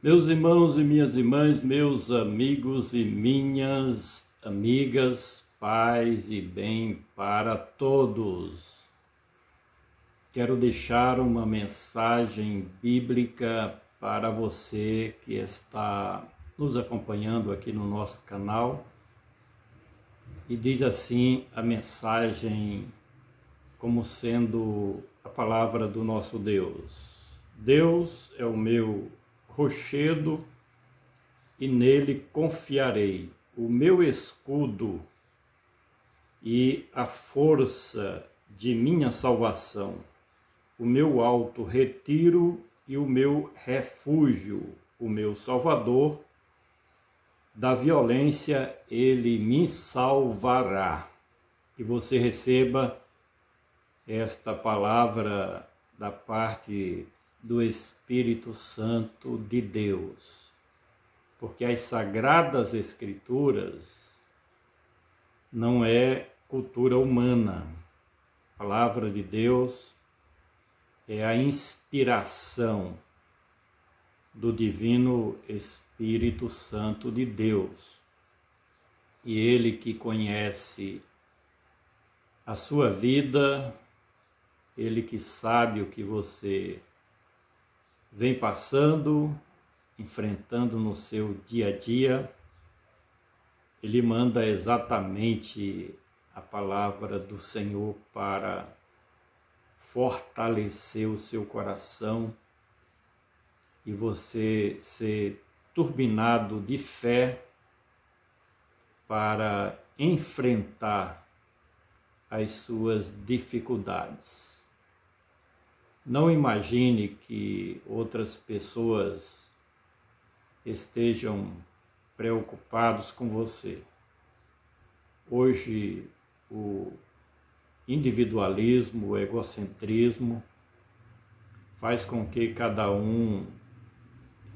Meus irmãos e minhas irmãs, meus amigos e minhas amigas, paz e bem para todos. Quero deixar uma mensagem bíblica para você que está nos acompanhando aqui no nosso canal. E diz assim a mensagem como sendo a palavra do nosso Deus. Deus é o meu rochedo e nele confiarei, o meu escudo e a força de minha salvação, o meu alto retiro e o meu refúgio, o meu Salvador. Da violência ele me salvará. Que você receba esta palavra da parte do Espírito Santo de Deus. Porque as Sagradas Escrituras não é cultura humana. A palavra de Deus é a inspiração do Divino Espírito Santo de Deus. E Ele que conhece a sua vida, Ele que sabe o que você vem passando, enfrentando no seu dia a dia, Ele manda exatamente a palavra do Senhor para fortalecer o seu coração e você ser turbinado de fé para enfrentar as suas dificuldades. Não imagine que outras pessoas estejam preocupados com você. Hoje, o individualismo, o egocentrismo, faz com que cada um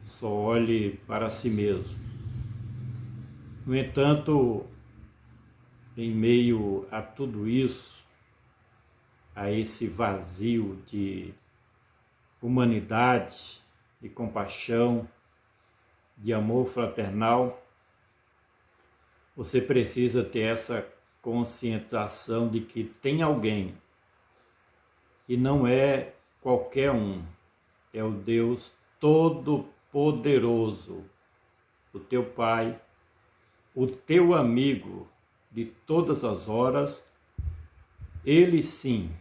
só olhe para si mesmo. No entanto, em meio a tudo isso, a esse vazio de humanidade, de compaixão, de amor fraternal, você precisa ter essa conscientização de que tem alguém, e não é qualquer um, é o Deus Todo-Poderoso, o teu Pai, o teu amigo de todas as horas. Ele sim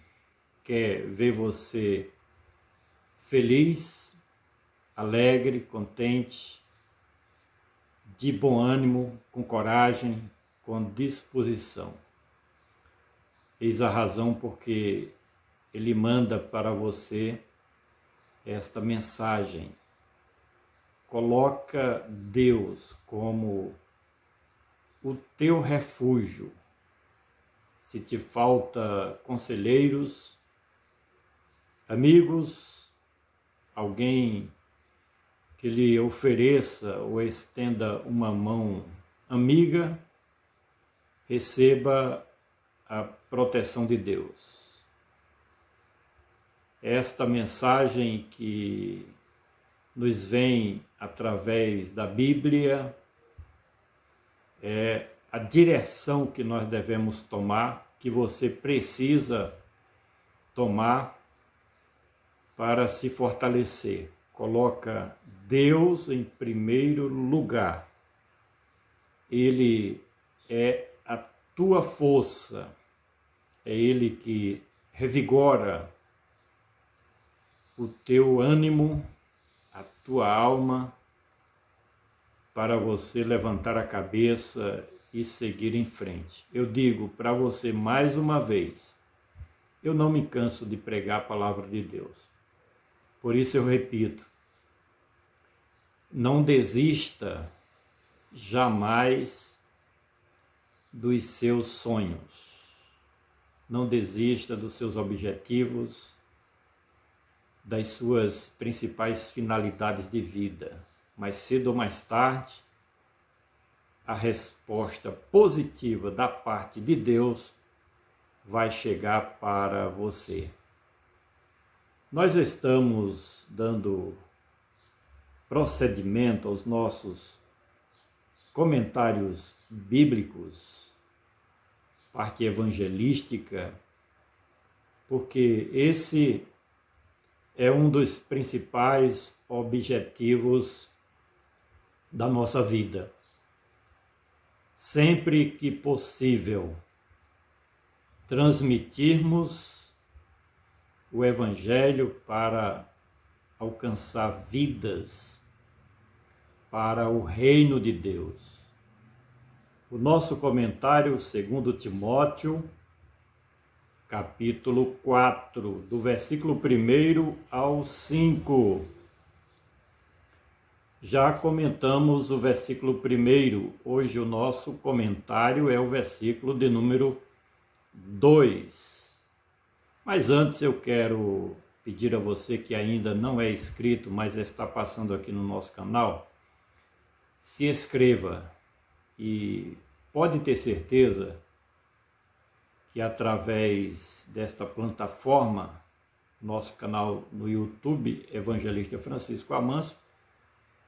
quer ver você feliz, alegre, contente, de bom ânimo, com coragem, com disposição. Eis a razão porque Ele manda para você esta mensagem. Coloca Deus como o teu refúgio. Se te falta conselheiros, amigos, alguém que lhe ofereça ou estenda uma mão amiga, receba a proteção de Deus. Esta mensagem que nos vem através da Bíblia é a direção que nós devemos tomar, que você precisa tomar para se fortalecer. Coloca Deus em primeiro lugar. Ele é a tua força, é Ele que revigora o teu ânimo, a tua alma, para você levantar a cabeça e seguir em frente. Eu digo para você mais uma vez, eu não me canso de pregar a palavra de Deus. Por isso eu repito, não desista jamais dos seus sonhos. Não desista dos seus objetivos, das suas principais finalidades de vida. Mais cedo ou mais tarde, a resposta positiva da parte de Deus vai chegar para você. Nós estamos dando procedimento, aos nossos comentários bíblicos, parte evangelística, porque esse é um dos principais objetivos da nossa vida. Sempre que possível, transmitirmos o Evangelho para alcançar vidas para o reino de Deus. O nosso comentário, segundo Timóteo, capítulo 4, do versículo 1 ao 5. Já comentamos o versículo 1, hoje o nosso comentário é o versículo de número 2. Mas antes eu quero pedir a você que ainda não é inscrito, mas está passando aqui no nosso canal, se inscreva e pode ter certeza que através desta plataforma, nosso canal no YouTube, Evangelista Francisco Amâncio,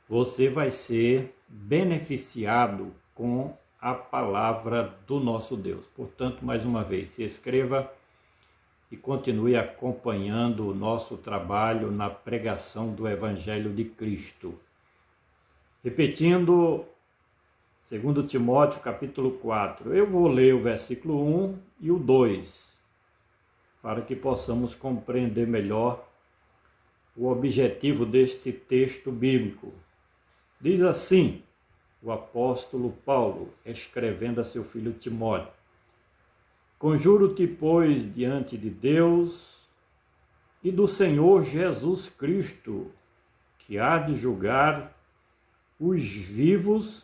você vai ser beneficiado com a palavra do nosso Deus. Portanto, mais uma vez, se inscreva e continue acompanhando o nosso trabalho na pregação do Evangelho de Cristo. Repetindo, 2 Timóteo, capítulo 4, eu vou ler o versículo 1 e o 2, para que possamos compreender melhor o objetivo deste texto bíblico. Diz assim o apóstolo Paulo, escrevendo a seu filho Timóteo: conjuro-te, pois, diante de Deus e do Senhor Jesus Cristo, que há de julgar os vivos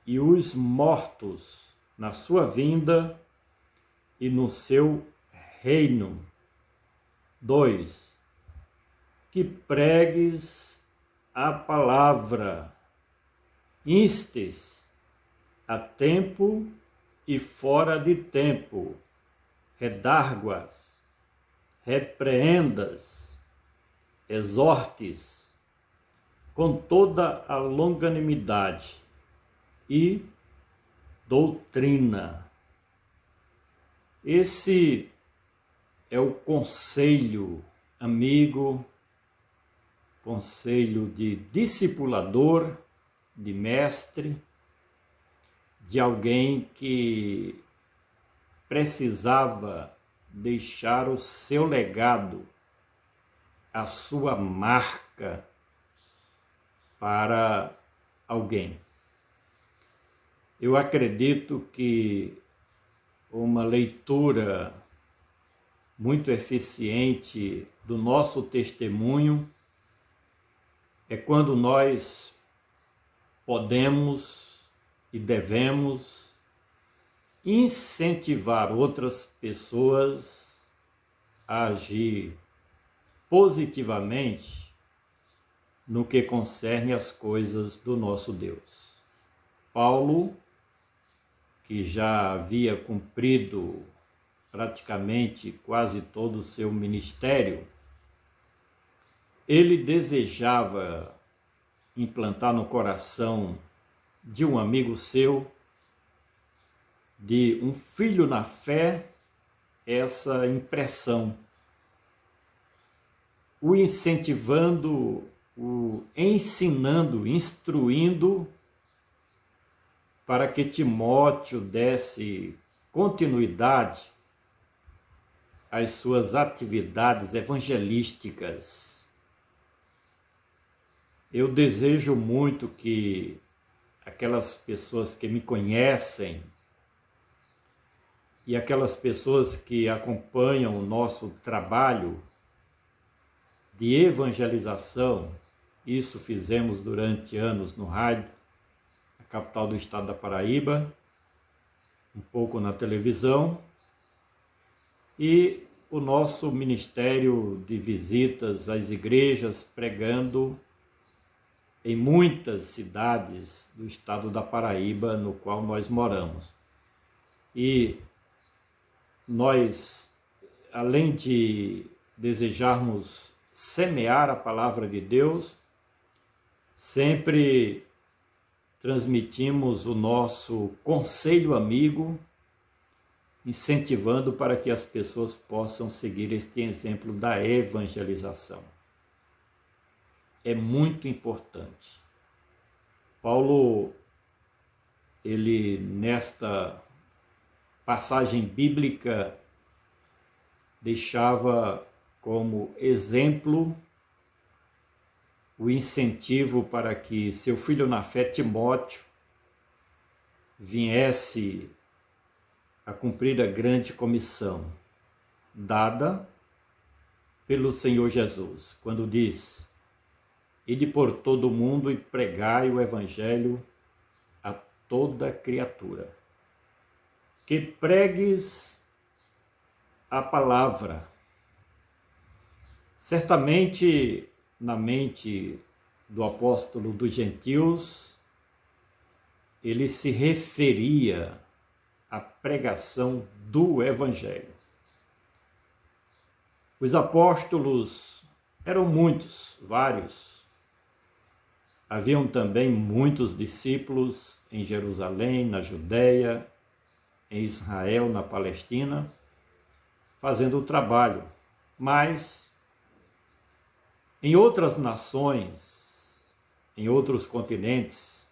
e os mortos na sua vinda e no seu reino. 2. Que pregues a palavra, instes a tempo e fora de tempo, redarguas, repreendas, exortes, com toda a longanimidade e doutrina. Esse é o conselho amigo, conselho de discipulador, de mestre, de alguém que precisava deixar o seu legado, a sua marca para alguém. Eu acredito que uma leitura muito eficiente do nosso testemunho é quando nós podemos e devemos incentivar outras pessoas a agir positivamente no que concerne as coisas do nosso Deus. Paulo, que já havia cumprido praticamente quase todo o seu ministério, ele desejava implantar no coração de um amigo seu, de um filho na fé, essa impressão, o incentivando, o ensinando, instruindo, para que Timóteo desse continuidade às suas atividades evangelísticas. Eu desejo muito que aquelas pessoas que me conhecem e aquelas pessoas que acompanham o nosso trabalho de evangelização, isso fizemos durante anos no rádio, na capital do estado da Paraíba, um pouco na televisão, e o nosso ministério de visitas às igrejas, pregando em muitas cidades do estado da Paraíba, no qual nós moramos. E nós, além de desejarmos semear a palavra de Deus, sempre transmitimos o nosso conselho amigo, incentivando para que as pessoas possam seguir este exemplo da evangelização. É muito importante. Paulo, ele nesta passagem bíblica deixava como exemplo o incentivo para que seu filho na fé, Timóteo, viesse a cumprir a grande comissão dada pelo Senhor Jesus, quando diz: ide por todo o mundo e pregai o evangelho a toda criatura. Que pregues a palavra. Certamente, na mente do apóstolo dos gentios, ele se referia à pregação do evangelho. Os apóstolos eram muitos, vários. Haviam também muitos discípulos em Jerusalém, na Judéia, em Israel, na Palestina, fazendo o trabalho. Mas em outras nações, em outros continentes,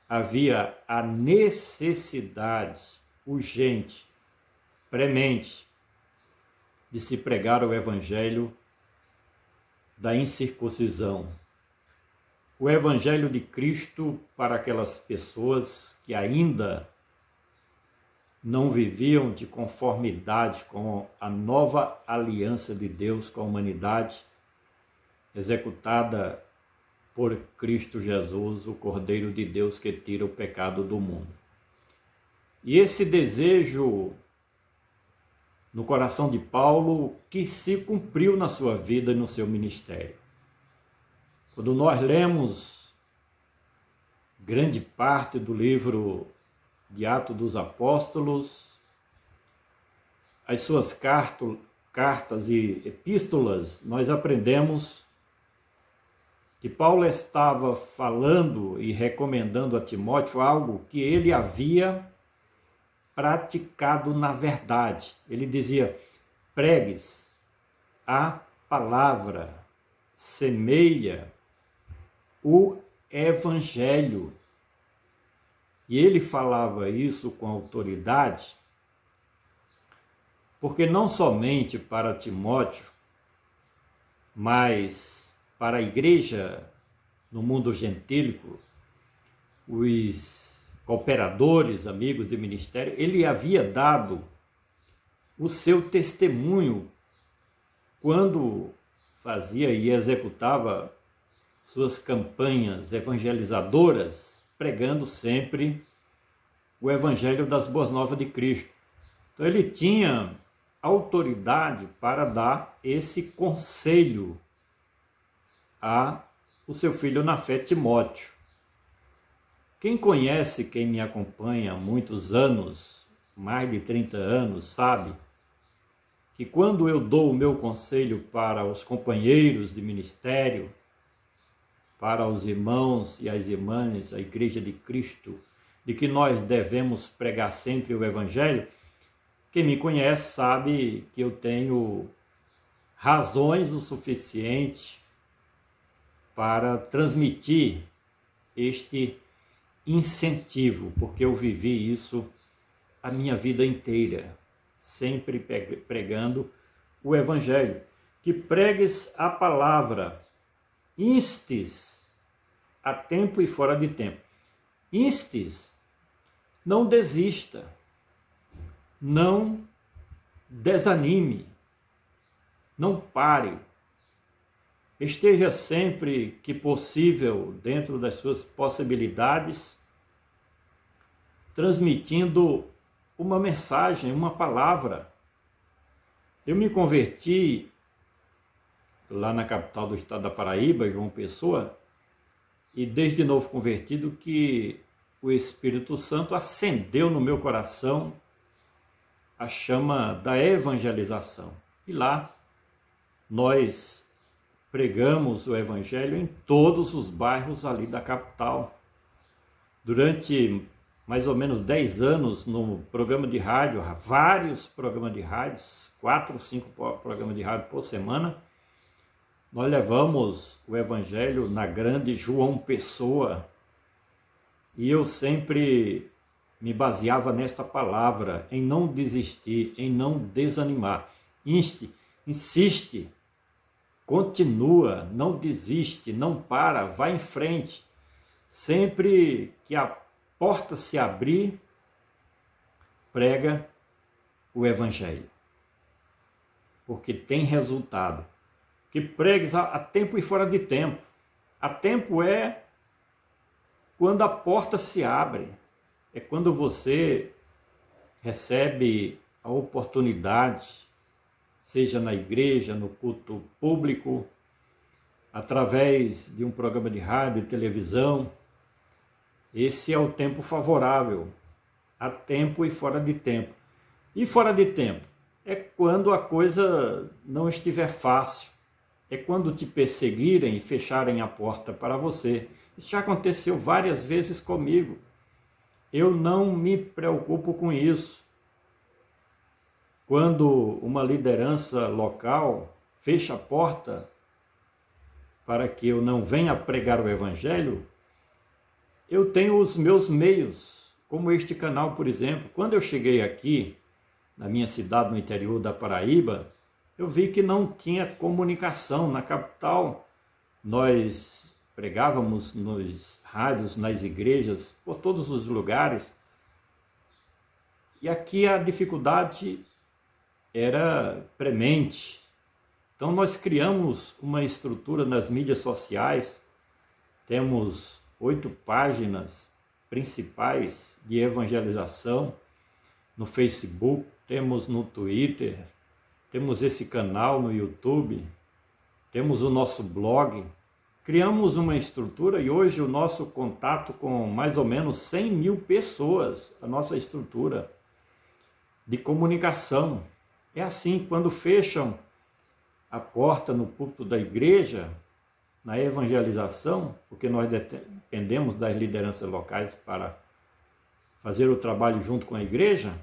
havia a necessidade urgente, premente, de se pregar o evangelho da incircuncisão. O evangelho de Cristo para aquelas pessoas que ainda não viviam de conformidade com a nova aliança de Deus com a humanidade, executada por Cristo Jesus, o Cordeiro de Deus que tira o pecado do mundo. E esse desejo no coração de Paulo que se cumpriu na sua vida e no seu ministério. Quando nós lemos grande parte do livro de Atos dos Apóstolos, as suas cartas e epístolas, nós aprendemos que Paulo estava falando e recomendando a Timóteo algo que ele havia praticado na verdade. Ele dizia: pregues a palavra, semeia o evangelho. E ele falava isso com autoridade, porque não somente para Timóteo, mas para a igreja no mundo gentílico, os cooperadores, amigos de ministério, ele havia dado o seu testemunho quando fazia e executava suas campanhas evangelizadoras, pregando sempre o evangelho das boas novas de Cristo. Então ele tinha autoridade para dar esse conselho a o seu filho na fé, Timóteo. Quem conhece, quem me acompanha há muitos anos, mais de 30 anos, sabe que quando eu dou o meu conselho para os companheiros de ministério, para os irmãos e as irmãs, a Igreja de Cristo, de que nós devemos pregar sempre o Evangelho, quem me conhece sabe que eu tenho razões o suficiente para transmitir este incentivo, porque eu vivi isso a minha vida inteira, sempre pregando o Evangelho. Que pregues a palavra, instes a tempo e fora de tempo. Instes, não desista, não desanime, não pare. Esteja sempre que possível, dentro das suas possibilidades, transmitindo uma mensagem, uma palavra. Eu me converti lá na capital do estado da Paraíba, João Pessoa, e desde novo convertido que o Espírito Santo acendeu no meu coração a chama da evangelização. E lá nós pregamos o Evangelho em todos os bairros ali da capital. Durante mais ou menos 10 anos no programa de rádio, vários programas de rádio, 4 ou 5 programas de rádio por semana, nós levamos o Evangelho na grande João Pessoa, e eu sempre me baseava nesta palavra, em não desistir, em não desanimar. Insiste, continua, não desiste, não para, vai em frente. Sempre que a porta se abrir, prega o Evangelho, porque tem resultado. Que pregues a tempo e fora de tempo. A tempo é quando a porta se abre, é quando você recebe a oportunidade, seja na igreja, no culto público, através de um programa de rádio e televisão. Esse é o tempo favorável, a tempo e fora de tempo. E fora de tempo é quando a coisa não estiver fácil, é quando te perseguirem e fecharem a porta para você. Isso já aconteceu várias vezes comigo. Eu não me preocupo com isso. Quando uma liderança local fecha a porta para que eu não venha pregar o Evangelho, eu tenho os meus meios, como este canal, por exemplo. Quando eu cheguei aqui, na minha cidade, no interior da Paraíba, eu vi que não tinha comunicação na capital. Nós pregávamos nos rádios, nas igrejas, por todos os lugares. E aqui a dificuldade era premente. Então nós criamos uma estrutura nas mídias sociais. Temos 8 páginas principais de evangelização no Facebook, temos no Twitter, temos esse canal no YouTube, temos o nosso blog. Criamos uma estrutura e hoje o nosso contato com mais ou menos 100 mil pessoas, a nossa estrutura de comunicação. É assim, quando fecham a porta no púlpito da igreja, na evangelização, porque nós dependemos das lideranças locais para fazer o trabalho junto com a igreja,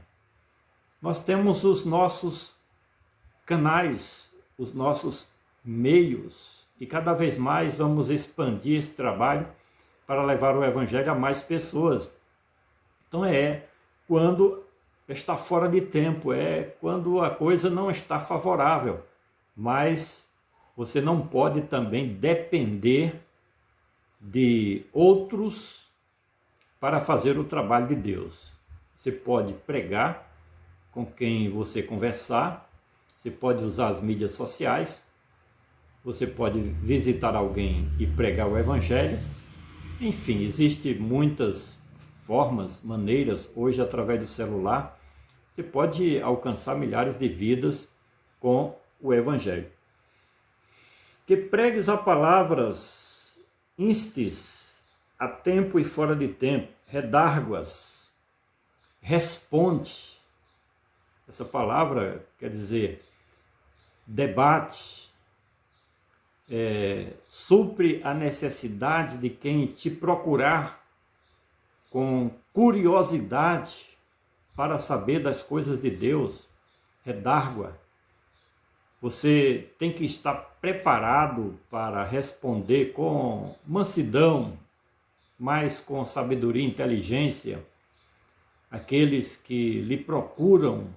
nós temos os nossos canais, os nossos meios, e cada vez mais vamos expandir esse trabalho para levar o Evangelho a mais pessoas. Então é quando está fora de tempo, é quando a coisa não está favorável, mas você não pode também depender de outros para fazer o trabalho de Deus. Você pode pregar com quem você conversar, você pode usar as mídias sociais, você pode visitar alguém e pregar o Evangelho. Enfim, existem muitas formas, maneiras, hoje através do celular, você pode alcançar milhares de vidas com o Evangelho. Que pregues a palavras, instes, a tempo e fora de tempo, redarguas, responde. Essa palavra quer dizer debate, supre a necessidade de quem te procurar com curiosidade para saber das coisas de Deus. Redargua. Você tem que estar preparado para responder com mansidão, mas com sabedoria e inteligência, aqueles que lhe procuram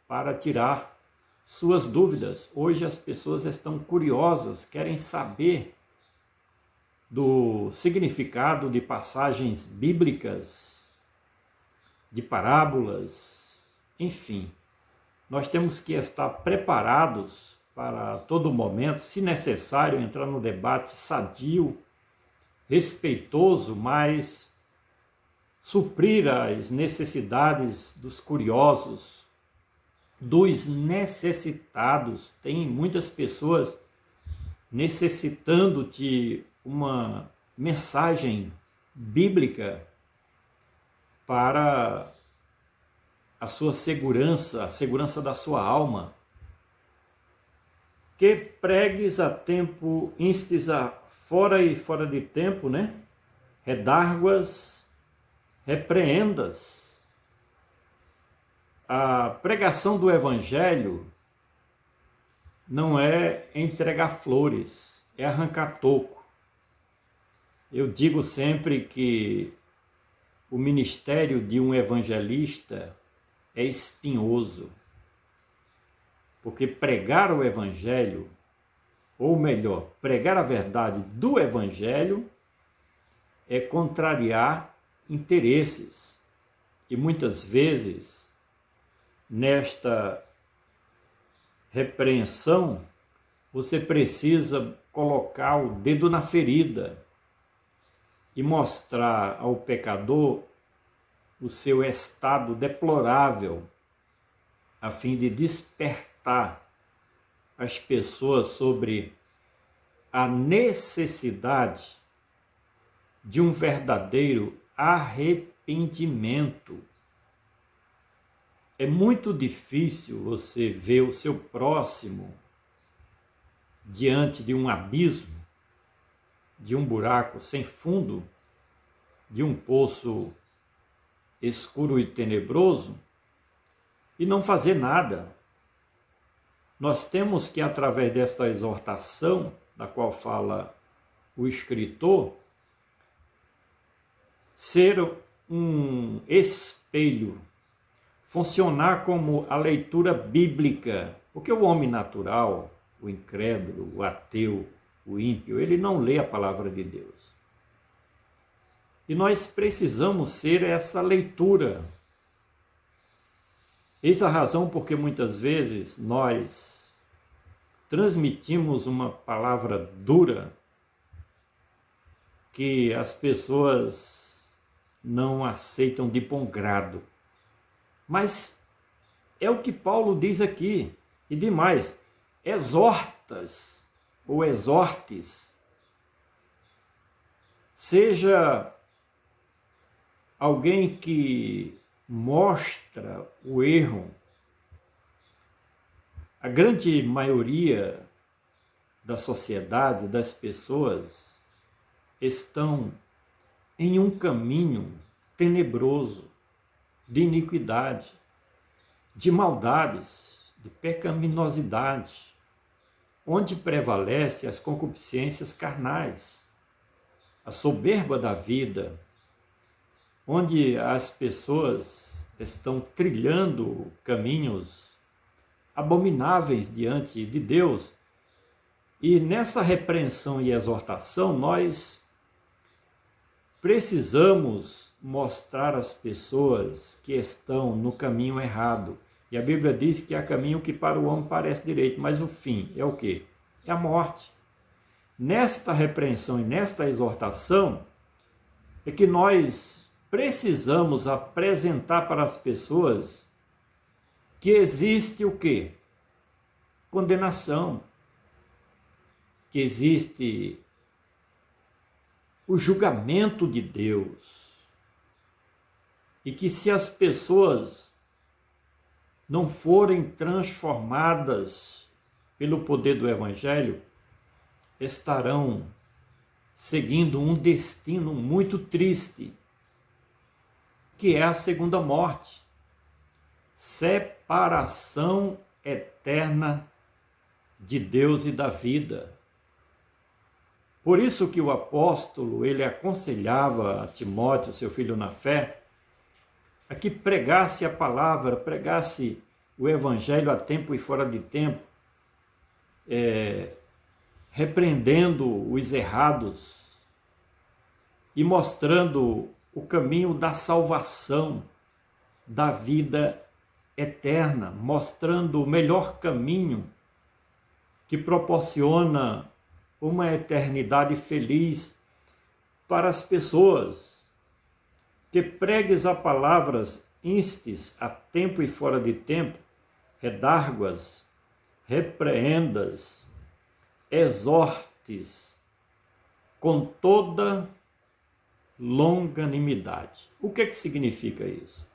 para tirar suas dúvidas. Hoje as pessoas estão curiosas, querem saber do significado de passagens bíblicas, de parábolas, enfim. Nós temos que estar preparados para todo momento, se necessário, entrar no debate sadio, respeitoso, mas suprir as necessidades dos curiosos, dos necessitados. Tem muitas pessoas necessitando de uma mensagem bíblica para a sua segurança, a segurança da sua alma. que pregues a tempo, instes a fora e fora de tempo, né? Redarguas, repreendas. A pregação do Evangelho não é entregar flores, é arrancar toco. Eu digo sempre que o ministério de um evangelista é espinhoso, porque pregar o Evangelho, ou melhor, pregar a verdade do Evangelho, é contrariar interesses. E muitas vezes, nesta repreensão, você precisa colocar o dedo na ferida e mostrar ao pecador o seu estado deplorável, a fim de despertar as pessoas sobre a necessidade de um verdadeiro arrependimento. É muito difícil você ver o seu próximo diante de um abismo, de um buraco sem fundo, de um poço escuro e tenebroso, e não fazer nada. Nós temos que, através desta exortação, da qual fala o escritor, ser um espelho, funcionar como a leitura bíblica, porque o homem natural, o incrédulo, o ateu, o ímpio, ele não lê a palavra de Deus. E nós precisamos ser essa leitura. Eis a razão porque muitas vezes nós transmitimos uma palavra dura que as pessoas não aceitam de bom grado. Mas é o que Paulo diz aqui. E demais, exortas ou exortes, seja alguém que mostra o erro. A grande maioria da sociedade, das pessoas, estão em um caminho tenebroso, de iniquidade, de maldades, de pecaminosidade, onde prevalece as concupiscências carnais, a soberba da vida, onde as pessoas estão trilhando caminhos abomináveis diante de Deus. E nessa repreensão e exortação, nós precisamos mostrar às pessoas que estão no caminho errado. E a Bíblia diz que há caminho que para o homem parece direito, mas o fim é o quê? É a morte. Nesta repreensão e nesta exortação é que nós precisamos apresentar para as pessoas que existe o quê? Condenação. Que existe o julgamento de Deus. E que se as pessoas não forem transformadas pelo poder do Evangelho, estarão seguindo um destino muito triste, que é a segunda morte, separação eterna de Deus e da vida. Por isso que o apóstolo, ele aconselhava a Timóteo, seu filho na fé, a que pregasse a palavra, pregasse o Evangelho a tempo e fora de tempo, repreendendo os errados e mostrando o caminho da salvação, da vida eterna, mostrando o melhor caminho que proporciona uma eternidade feliz para as pessoas. Que pregues a palavras, instes a tempo e fora de tempo, redarguas, repreendas, exortes com toda longanimidade. O que significa isso?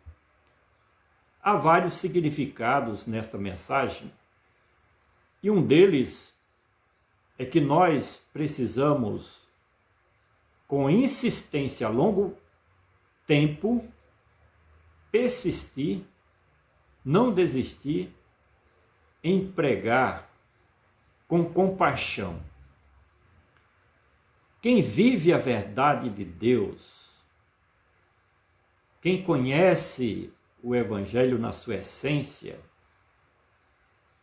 Há vários significados nesta mensagem, e um deles é que nós precisamos, com insistência a longo tempo, persistir, não desistir, em pregar com compaixão. Quem vive a verdade de Deus, quem conhece o Evangelho na sua essência,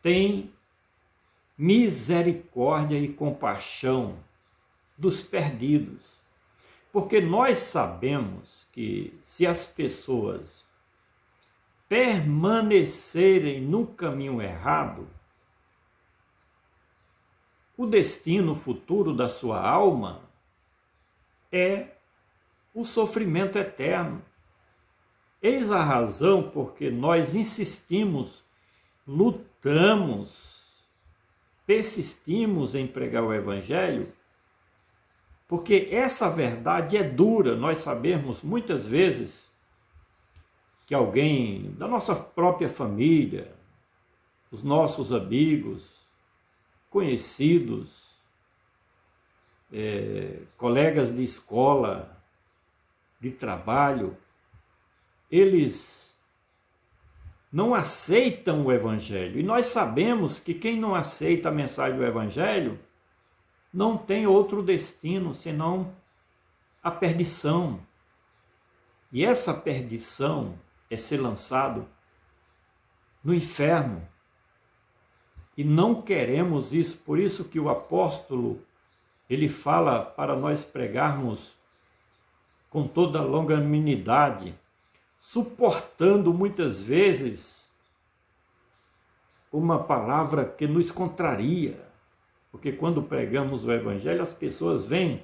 tem misericórdia e compaixão dos perdidos. Porque nós sabemos que se as pessoas permanecerem no caminho errado, o destino futuro da sua alma é o sofrimento eterno. Eis a razão porque nós insistimos, lutamos, persistimos em pregar o Evangelho, porque essa verdade é dura. Nós sabemos muitas vezes que alguém da nossa própria família, os nossos amigos, conhecidos, colegas de escola, de trabalho, eles não aceitam o Evangelho. E nós sabemos que quem não aceita a mensagem do Evangelho não tem outro destino senão a perdição. E essa perdição é ser lançado no inferno. E não queremos isso. Por isso que o apóstolo, ele fala para nós pregarmos com toda longanimidade, suportando muitas vezes uma palavra que nos contraria. Porque quando pregamos o Evangelho, as pessoas vêm,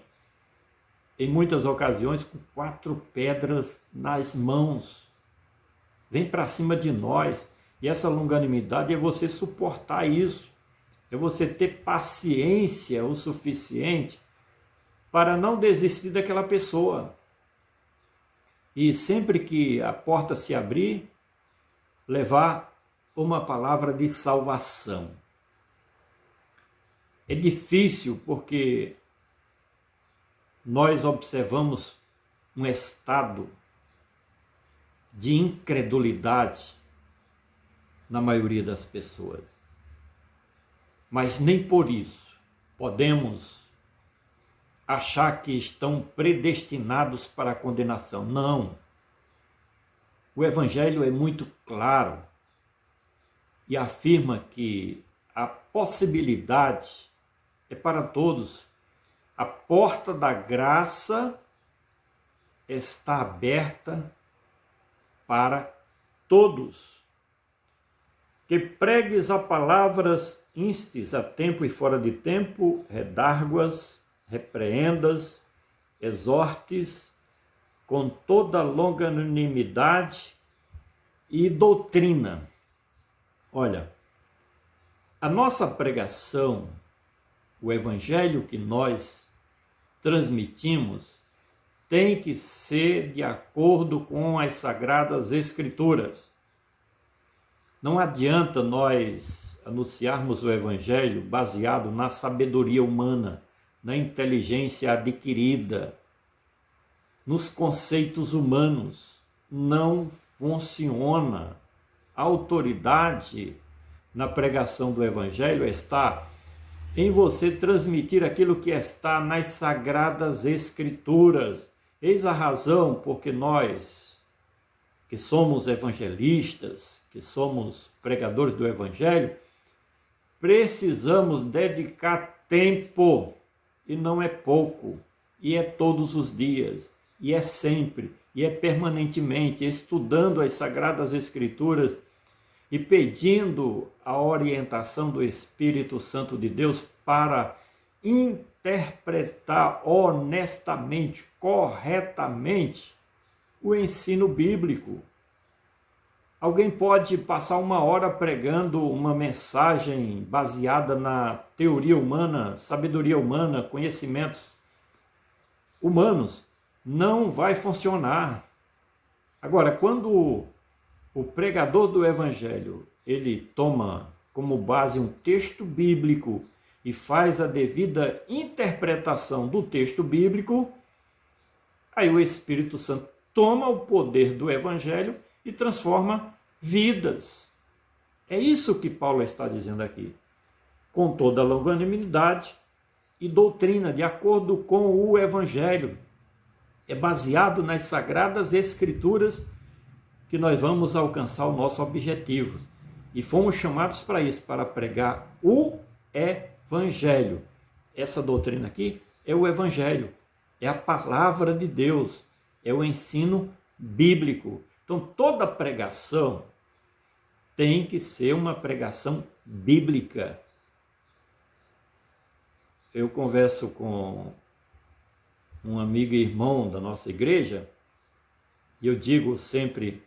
em muitas ocasiões, com 4 pedras nas mãos. Vem para cima de nós. E essa longanimidade é você suportar isso. É você ter paciência o suficiente para não desistir daquela pessoa. E sempre que a porta se abrir, levar uma palavra de salvação. É difícil porque nós observamos um estado de incredulidade na maioria das pessoas. Mas nem por isso podemos achar que estão predestinados para a condenação. Não. O Evangelho é muito claro e afirma que a possibilidade é para todos. A porta da graça está aberta para todos. Que pregues a palavras, instes a tempo e fora de tempo, redarguas, repreendas, exortes, com toda longanimidade e doutrina. Olha, a nossa pregação, o Evangelho que nós transmitimos, tem que ser de acordo com as Sagradas Escrituras. Não adianta nós anunciarmos o Evangelho baseado na sabedoria humana, na inteligência adquirida, nos conceitos humanos. Não funciona. A autoridade na pregação do Evangelho está em você transmitir aquilo que está nas Sagradas Escrituras. Eis a razão porque nós, que somos evangelistas, que somos pregadores do Evangelho, precisamos dedicar tempo, e não é pouco, e é todos os dias, e é sempre, e é permanentemente, estudando as Sagradas Escrituras e pedindo a orientação do Espírito Santo de Deus para interpretar honestamente, corretamente o ensino bíblico. Alguém pode passar 1 hora pregando uma mensagem baseada na teoria humana, sabedoria humana, conhecimentos humanos. Não vai funcionar. Agora, quando o pregador do Evangelho, ele toma como base um texto bíblico e faz a devida interpretação do texto bíblico, aí o Espírito Santo toma o poder do Evangelho e transforma vidas. É isso que Paulo está dizendo aqui. Com toda a longanimidade e doutrina, de acordo com o Evangelho. É baseado nas Sagradas Escrituras que nós vamos alcançar o nosso objetivo. E fomos chamados para isso, para pregar o Evangelho. Essa doutrina aqui é o Evangelho, é a palavra de Deus, é o ensino bíblico. Então, toda pregação tem que ser uma pregação bíblica. Eu converso com um amigo e irmão da nossa igreja, e eu digo sempre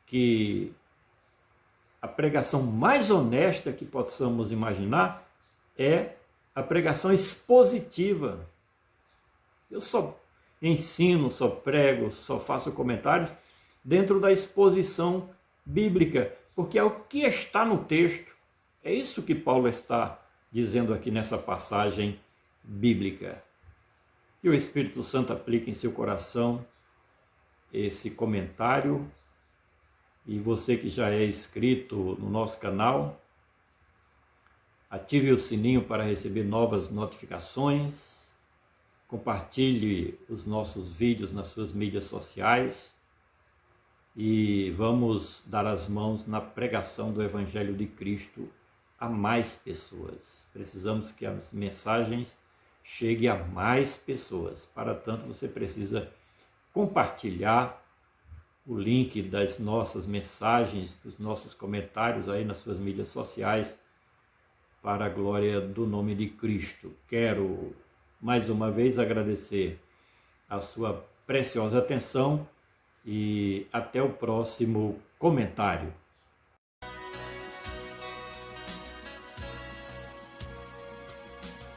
que a pregação mais honesta que possamos imaginar é a pregação expositiva. Eu só ensino, só prego, só faço comentários dentro da exposição bíblica, porque é o que está no texto. É isso que Paulo está dizendo aqui nessa passagem bíblica. Que o Espírito Santo aplique em seu coração esse comentário. E você que já é inscrito no nosso canal, ative o sininho para receber novas notificações. Compartilhe os nossos vídeos nas suas mídias sociais. E vamos dar as mãos na pregação do Evangelho de Cristo a mais pessoas. Precisamos que as mensagens cheguem a mais pessoas. Para tanto, você precisa compartilhar o link das nossas mensagens, dos nossos comentários aí nas suas mídias sociais, para a glória do nome de Cristo. Quero mais uma vez agradecer a sua preciosa atenção e até o próximo comentário.